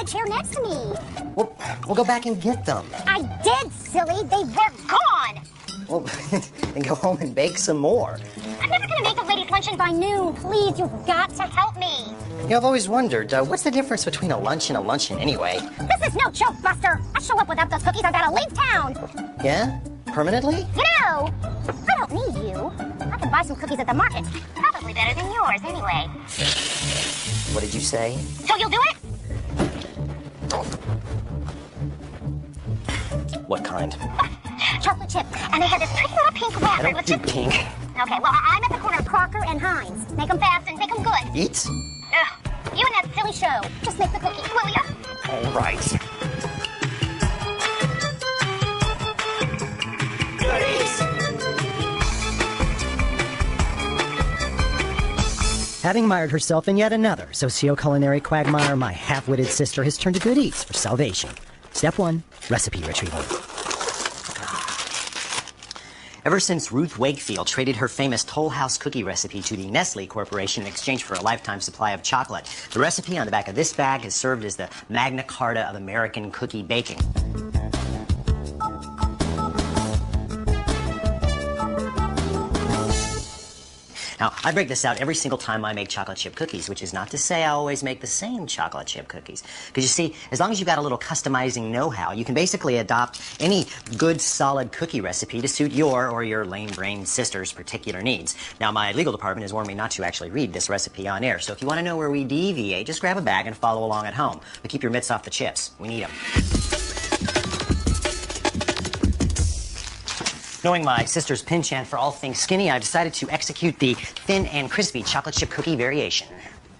my chair next to me. Well, we'll go back and get them. I did, silly. They were gone. Well, then go home and bake some more. I'm never going to make the ladies' luncheon by noon. Please, you've got to help me. You know, I've always wondered, what's the difference between a lunch and a luncheon anyway? This is no joke, Buster. I show up without those cookies, I gotta leave town. Yeah? Permanently? You know, I don't need you. I can buy some cookies at the market. Probably better than yours, anyway. What did you say? So you'll do it? What kind? Chocolate chip. And they had this pretty little pink wrapper. I don't do pink. Okay, well, I'm at the corner of Crocker and Heinz. Make them fast and make them good. Eat? Ugh, you and that silly show. Just make the cookies, will ya? All right. Having mired herself in yet another socio-culinary quagmire, my half-witted sister has turned to good eats for salvation. Step 1, recipe retrieval. Ever since Ruth Wakefield traded her famous Toll House cookie recipe to the Nestle Corporation in exchange for a lifetime supply of chocolate, the recipe on the back of this bag has served as the Magna Carta of American cookie baking. Now, I break this out every single time I make chocolate chip cookies, which is not to say I always make the same chocolate chip cookies. Because you see, as long as you've got a little customizing know-how, you can basically adopt any good, solid cookie recipe to suit your or your lame-brained sister's particular needs. Now, my legal department has warned me not to actually read this recipe on air, so if you want to know where we deviate, just grab a bag and follow along at home. But keep your mitts off the chips. We need them. Knowing my sister's penchant for all things skinny, I've decided to execute the thin and crispy chocolate chip cookie variation.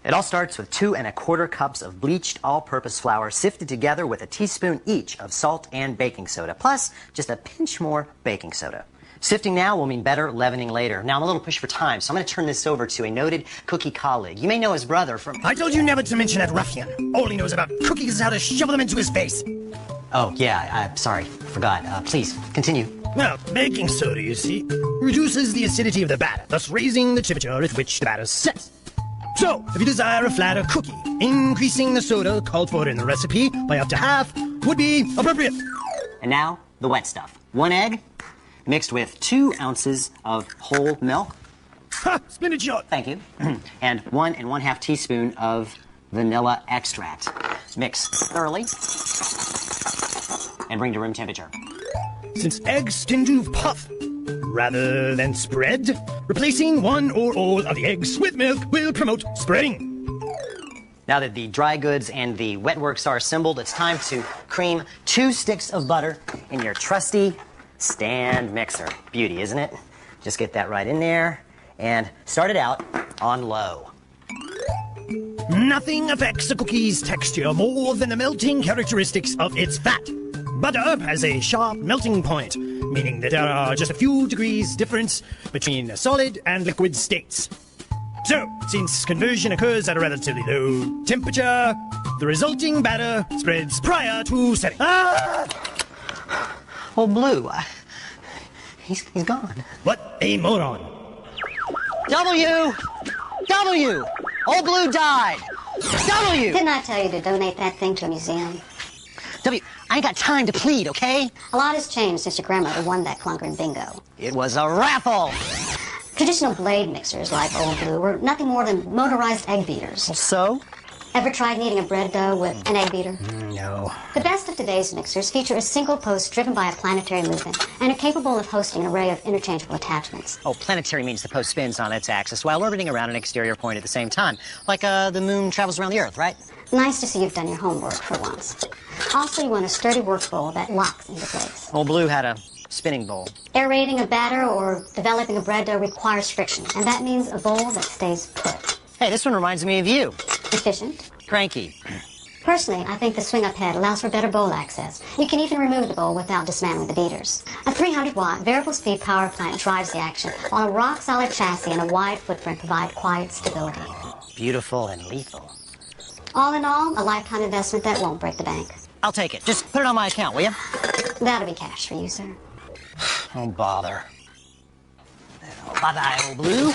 It all starts with 2 1/4 cups of bleached all-purpose flour sifted together with a teaspoon each of salt and baking soda, plus just a pinch more baking soda. Sifting now will mean better leavening later. Now, I'm a little pushed for time, so I'm going to turn this over to a noted cookie colleague. You may know his brother from... I told you never to mention that ruffian. All he knows about cookies is how to shovel them into his face. Oh, yeah, sorry, forgot. Please, continue. Well, baking soda, you see, reduces the acidity of the batter, thus raising the temperature at which the batter sets. So, if you desire a flatter cookie, increasing the soda called for in the recipe by up to half would be appropriate. And now, the wet stuff. 1 egg, mixed with 2 ounces of whole milk. Ha! Splendid shot. Thank you. And 1 1/2 teaspoon of vanilla extract. Mix thoroughly and bring to room temperature. Since eggs tend to puff rather than spread, replacing one or all of the eggs with milk will promote spreading. Now that the dry goods and the wet works are assembled, it's time to cream 2 sticks of butter in your trusty stand mixer. Beauty, isn't it? Just get that right in there and start it out on low. Nothing affects a cookie's texture more than the melting characteristics of its fat. Butter has a sharp melting point, meaning that there are just a few degrees difference between solid and liquid states. So, since conversion occurs at a relatively low temperature, the resulting batter spreads prior to setting. Ah! Oh, Blue, he's gone. What a moron. W! Old Blue died! W! Didn't I tell you to donate that thing to a museum? W, I ain't got time to plead, okay? A lot has changed since your grandmother won that clunker in bingo. It was a raffle! Traditional blade mixers like Old Blue were nothing more than motorized egg beaters. So? Ever tried kneading a bread dough with an egg beater? No. The best of today's mixers feature a single post driven by a planetary movement and are capable of hosting an array of interchangeable attachments. Oh, planetary means the post spins on its axis while orbiting around an exterior point at the same time. Like the moon travels around the Earth, right? Nice to see you've done your homework for once. Also, you want a sturdy work bowl that locks into place. Old Blue had a spinning bowl. Aerating a batter or developing a bread dough requires friction, and that means a bowl that stays put. Hey, this one reminds me of you. Efficient. Cranky. Personally, I think the swing-up head allows for better bowl access. You can even remove the bowl without dismantling the beaters. A 300-watt variable-speed power plant drives the action, while a rock-solid chassis and a wide footprint provide quiet stability. Beautiful and lethal. All in all, a lifetime investment that won't break the bank. I'll take it. Just put it on my account, will you? That'll be cash for you, sir. Oh, bother. Bye-bye, Old Blue.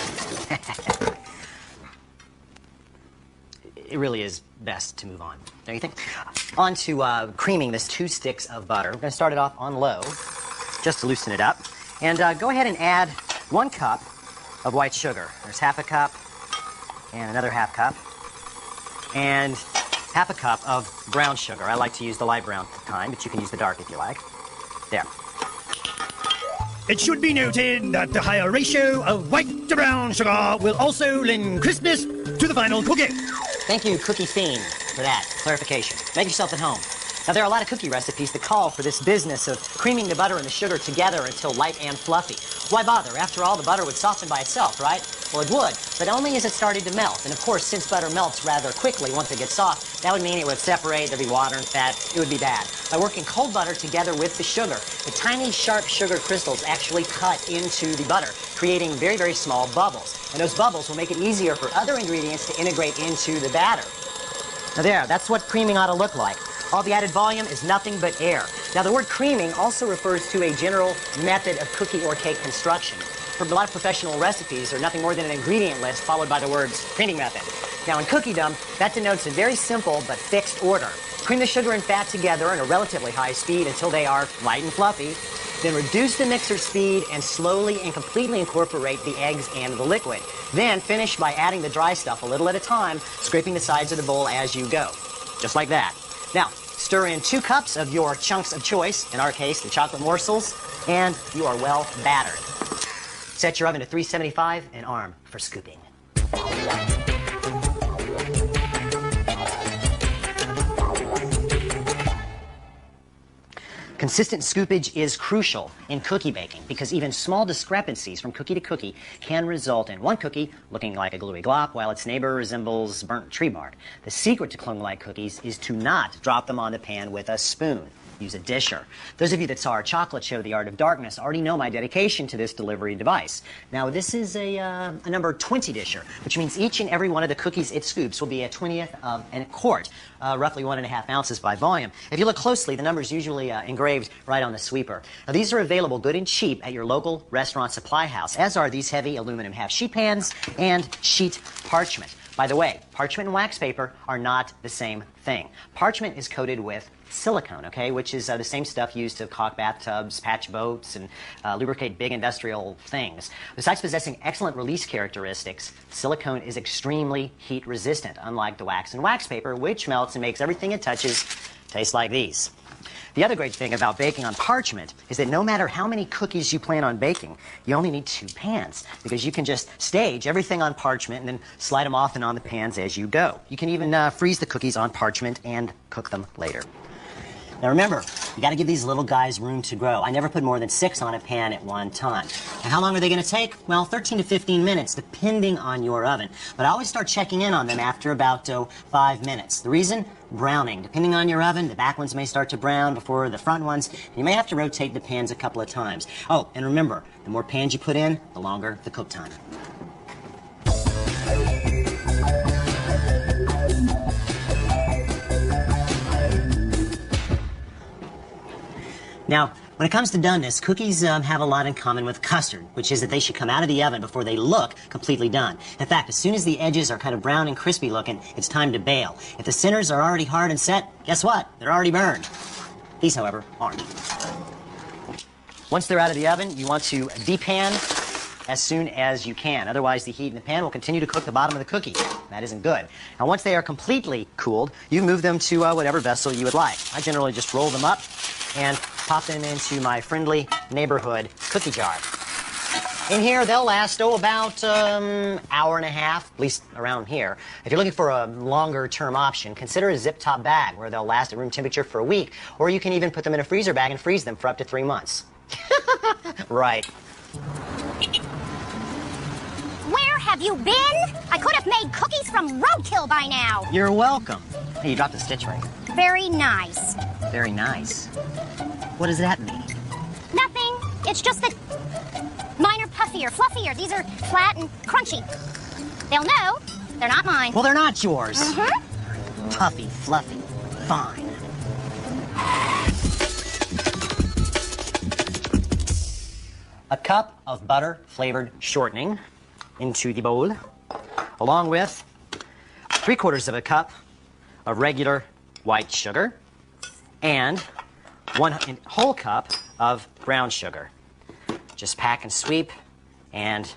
it really is best to move on, don't you think? On to creaming this 2 sticks of butter. We're going to start it off on low, just to loosen it up. And go ahead and add 1 cup of white sugar. There's half a cup, and another half cup, and half a cup of brown sugar. I like to use the light brown kind, but you can use the dark if you like. There. It should be noted that the higher ratio of white to brown sugar will also lend crispness to the final cookie. Thank you, Cookie Fiend, for that clarification. Make yourself at home. Now, there are a lot of cookie recipes that call for this business of creaming the butter and the sugar together until light and fluffy. Why bother? After all, the butter would soften by itself, right? Well, it would, but only as it started to melt. And of course, since butter melts rather quickly once it gets soft, that would mean it would separate, there'd be water and fat, it would be bad. By working cold butter together with the sugar, the tiny sharp sugar crystals actually cut into the butter, creating very, very small bubbles. And those bubbles will make it easier for other ingredients to integrate into the batter. Now there, that's what creaming ought to look like. All the added volume is nothing but air. Now, the word creaming also refers to a general method of cookie or cake construction. For a lot of professional recipes, they're nothing more than an ingredient list followed by the words creaming method. Now, in cookiedom, that denotes a very simple but fixed order. Cream the sugar and fat together at a relatively high speed until they are light and fluffy. Then reduce the mixer speed and slowly and completely incorporate the eggs and the liquid. Then finish by adding the dry stuff a little at a time, scraping the sides of the bowl as you go. Just like that. Now, stir in 2 cups of your chunks of choice, in our case, the chocolate morsels, and you are well battered. Set your oven to 375 and arm for scooping. Consistent scoopage is crucial in cookie baking because even small discrepancies from cookie to cookie can result in one cookie looking like a gluey glop while its neighbor resembles burnt tree bark. The secret to clone-like cookies is to not drop them on the pan with a spoon. Use a disher. Those of you that saw our chocolate show, The Art of Darkness, already know my dedication to this delivery device. Now, this is a number 20 disher, which means each and every one of the cookies it scoops will be a 20th of a quart, roughly 1.5 ounces by volume. If you look closely, the number is usually engraved right on the sweeper. Now, these are available good and cheap at your local restaurant supply house, as are these heavy aluminum half sheet pans and sheet parchment. By the way, parchment and wax paper are not the same thing. Parchment is coated with silicone, okay, which is the same stuff used to caulk bathtubs, patch boats, and lubricate big industrial things. Besides possessing excellent release characteristics, silicone is extremely heat resistant, unlike the wax and wax paper, which melts and makes everything it touches taste like these. The other great thing about baking on parchment is that no matter how many cookies you plan on baking, you only need 2 pans because you can just stage everything on parchment and then slide them off and on the pans as you go. You can even freeze the cookies on parchment and cook them later. Now remember, you got to give these little guys room to grow. I never put more than 6 on a pan at one time. And how long are they going to take? Well, 13 to 15 minutes, depending on your oven. But I always start checking in on them after about 5 minutes. The reason? Browning. Depending on your oven, the back ones may start to brown before the front ones. You may have to rotate the pans a couple of times. Oh, and remember, the more pans you put in, the longer the cook time. Now, when it comes to doneness, cookies have a lot in common with custard, which is that they should come out of the oven before they look completely done. In fact, as soon as the edges are kind of brown and crispy looking, it's time to bail. If the centers are already hard and set, guess what? They're already burned. These, however, aren't. Once they're out of the oven, you want to depan as soon as you can. Otherwise, the heat in the pan will continue to cook the bottom of the cookie. That isn't good. Now, once they are completely cooled, you move them to whatever vessel you would like. I generally just roll them up and pop them into my friendly neighborhood cookie jar. In here, they'll last, about hour and a half, at least around here. If you're looking for a longer-term option, consider a zip-top bag where they'll last at room temperature for a week, or you can even put them in a freezer bag and freeze them for up to 3 months. Right. Where have you been? I could have made cookies from roadkill by now. You're welcome. Hey, you dropped a stitch right here. Very nice. Very nice. What does that mean? Nothing. It's just that mine are puffier, fluffier. These are flat and crunchy. They'll know. They're not mine. Well, they're not yours. Mm-hmm. Puffy, fluffy, fine. A cup of butter-flavored shortening into the bowl, along with 3/4 of a cup of regular white sugar, and 1 whole cup of brown sugar. Just pack and sweep, and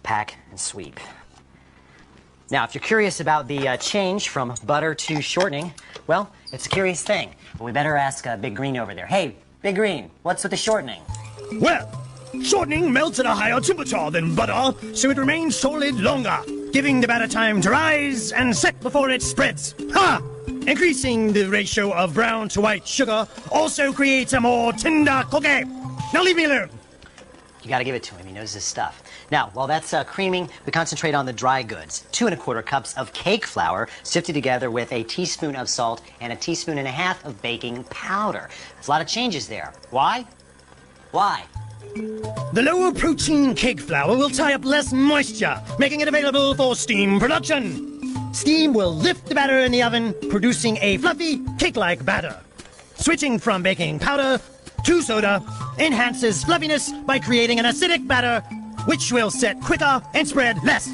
pack and sweep. Now, if you're curious about the change from butter to shortening, well, it's a curious thing. But we better ask Big Green over there. Hey, Big Green, what's with the shortening? Well, shortening melts at a higher temperature than butter, so it remains solid longer, giving the batter time to rise and set before it spreads. Ha! Increasing the ratio of brown to white sugar also creates a more tender cookie. Now leave me alone. You gotta give it to him. He knows his stuff. Now, while that's creaming, we concentrate on the dry goods. 2 1/4 cups of cake flour sifted together with a teaspoon of salt and a teaspoon and a half of baking powder. There's a lot of changes there. Why? Why? The lower protein cake flour will tie up less moisture, making it available for steam production. Steam will lift the batter in the oven, producing a fluffy, cake-like batter. Switching from baking powder to soda enhances fluffiness by creating an acidic batter, which will set quicker and spread less.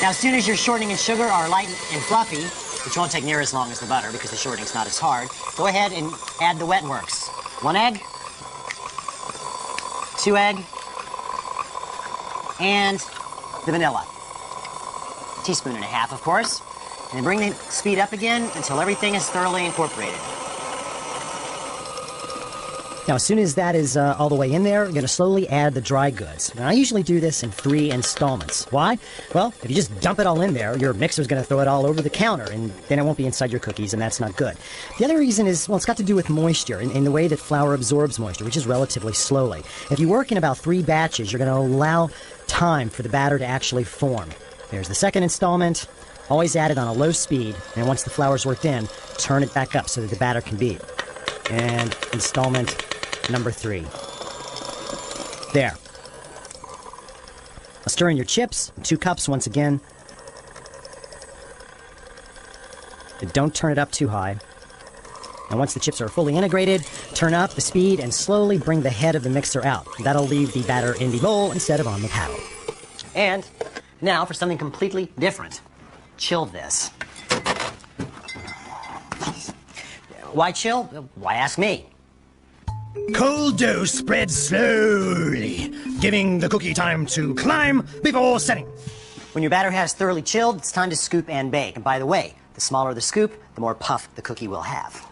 Now, as soon as your shortening and sugar are light and fluffy, which won't take near as long as the butter because the shortening's not as hard, go ahead and add the wet works. 1 egg, 2 egg, and the vanilla. A teaspoon and a half, of course. And then bring the speed up again until everything is thoroughly incorporated. Now, as soon as that is all the way in there, you're going to slowly add the dry goods. Now, I usually do this in 3 installments. Why? Well, if you just dump it all in there, your mixer's going to throw it all over the counter, and then it won't be inside your cookies, and that's not good. The other reason is, well, it's got to do with moisture and the way that flour absorbs moisture, which is relatively slowly. If you work in about 3 batches, you're going to allow time for the batter to actually form. There's the second installment. Always add it on a low speed, and once the flour's worked in, turn it back up so that the batter can beat. And installment number 3. There. Now stir in your chips, 2 cups once again. And don't turn it up too high. And once the chips are fully integrated, turn up the speed and slowly bring the head of the mixer out. That'll leave the batter in the bowl instead of on the paddle. And now for something completely different. Chill this. Why chill? Why ask me? Cold dough spreads slowly, giving the cookie time to climb before setting. When your batter has thoroughly chilled, it's time to scoop and bake. And by the way, the smaller the scoop, the more puff the cookie will have.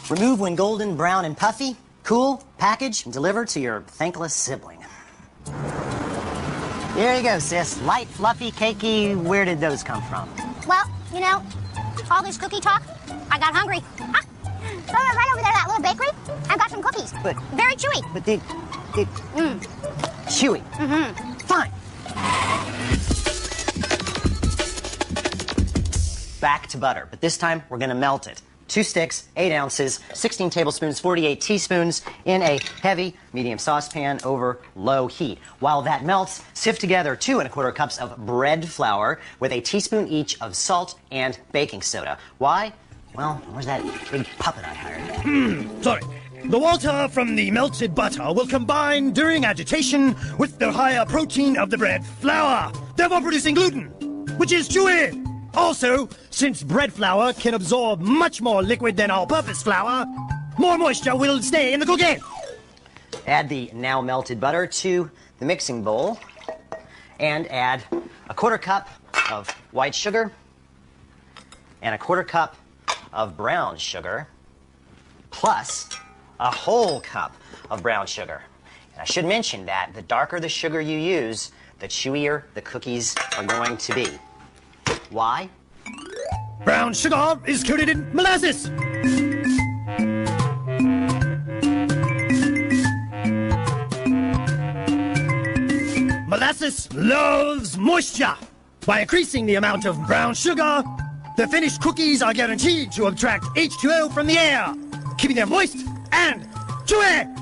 Remove when golden, brown, and puffy. Cool, package, and deliver to your thankless sibling. Here you go, sis. Light, fluffy, cakey. Where did those come from? Well, you know, all this cookie talk, I got hungry. Ah, so I went right over there to that little bakery and got some cookies. But very chewy. But chewy. Mm-hmm. Fine. Back to butter, but this time we're gonna melt it. 2 sticks, 8 ounces, 16 tablespoons, 48 teaspoons in a heavy medium saucepan over low heat. While that melts, sift together 2 1/4 cups of bread flour with a teaspoon each of salt and baking soda. Why? Well, where's that big puppet I hired? Sorry. The water from the melted butter will combine during agitation with the higher protein of the bread flour, therefore producing gluten, which is chewy. Also, since bread flour can absorb much more liquid than all-purpose flour, more moisture will stay in the cookie. Add the now melted butter to the mixing bowl and add 1/4 cup of white sugar and 1/4 cup of brown sugar plus a whole cup of brown sugar. And I should mention that the darker the sugar you use, the chewier the cookies are going to be. Why? Brown sugar is coated in molasses. Molasses loves moisture. By increasing the amount of brown sugar, the finished cookies are guaranteed to attract H2O from the air, keeping them moist and chewy.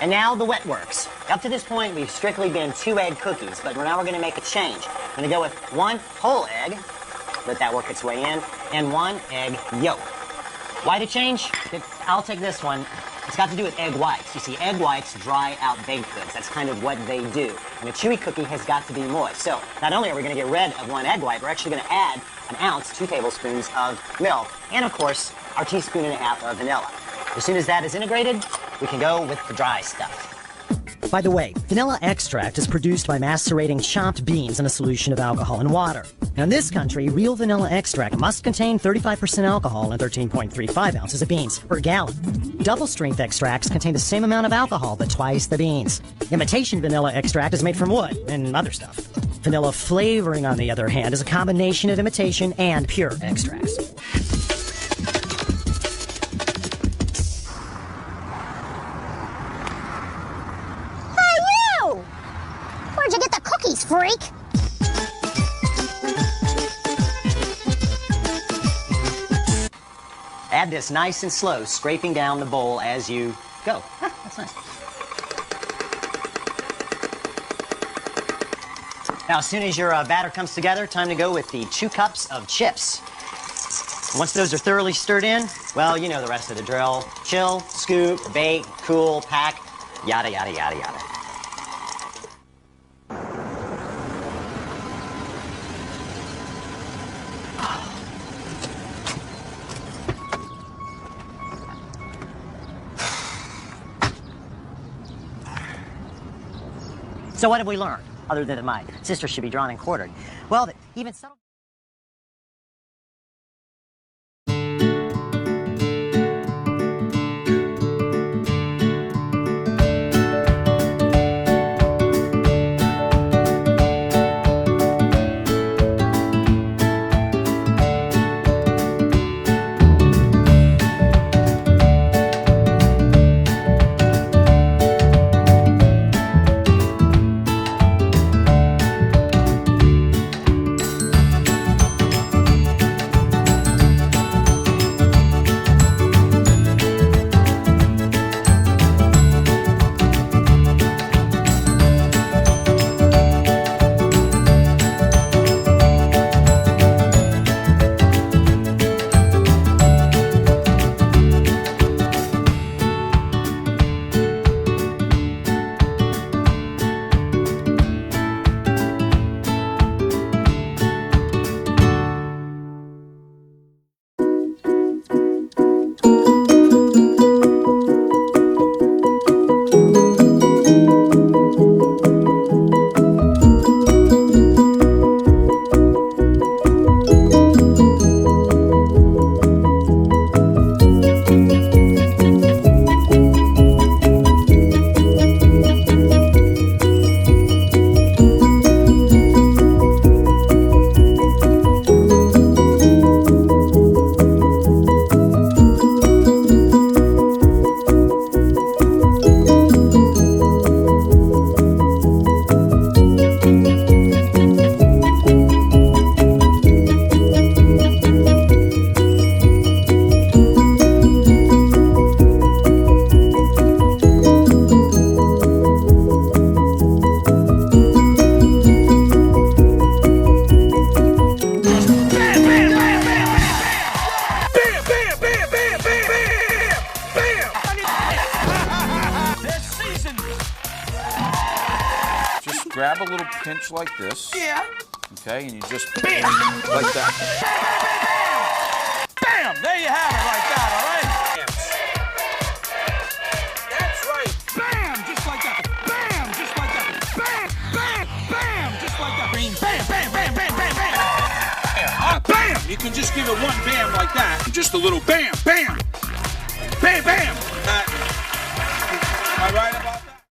And now the wet works. Up to this point, we've strictly been 2-egg cookies, but now we're going to make a change. We're going to go with 1 whole egg, let that work its way in, and 1 egg yolk. Why to change? I'll take this one. It's got to do with egg whites. You see, egg whites dry out baked goods. That's kind of what they do. And a chewy cookie has got to be moist. So not only are we going to get rid of one egg white, we're actually going to add an ounce, 2 tablespoons of milk, and of course, our teaspoon and a half of vanilla. As soon as that is integrated, we can go with the dry stuff. By the way, vanilla extract is produced by macerating chopped beans in a solution of alcohol and water. Now in this country, real vanilla extract must contain 35% alcohol and 13.35 ounces of beans per gallon. Double-strength extracts contain the same amount of alcohol, but twice the beans. Imitation vanilla extract is made from wood and other stuff. Vanilla flavoring, on the other hand, is a combination of imitation and pure extracts. Where'd you get the cookies, freak? Add this nice and slow, scraping down the bowl as you go. That's nice. Now, as soon as your batter comes together, time to go with the 2 cups of chips. Once those are thoroughly stirred in, well, you know the rest of the drill. Chill, scoop, bake, cool, pack, yada, yada, yada, yada. So what have we learned, other than that my sister should be drawn and quartered? Well, that even subtle... grab a little pinch like this. Yeah. Okay, and you just bam, like that. Bam! There you have it like that, all right? That's right. Bam! Just like that. Bam! Just like that. Bam! Bam! Bam! Just like that. Bam! Bam! Bam! Bam! Bam! Bam! Bam! You can just give it one bam like that. Just a little bam! Bam!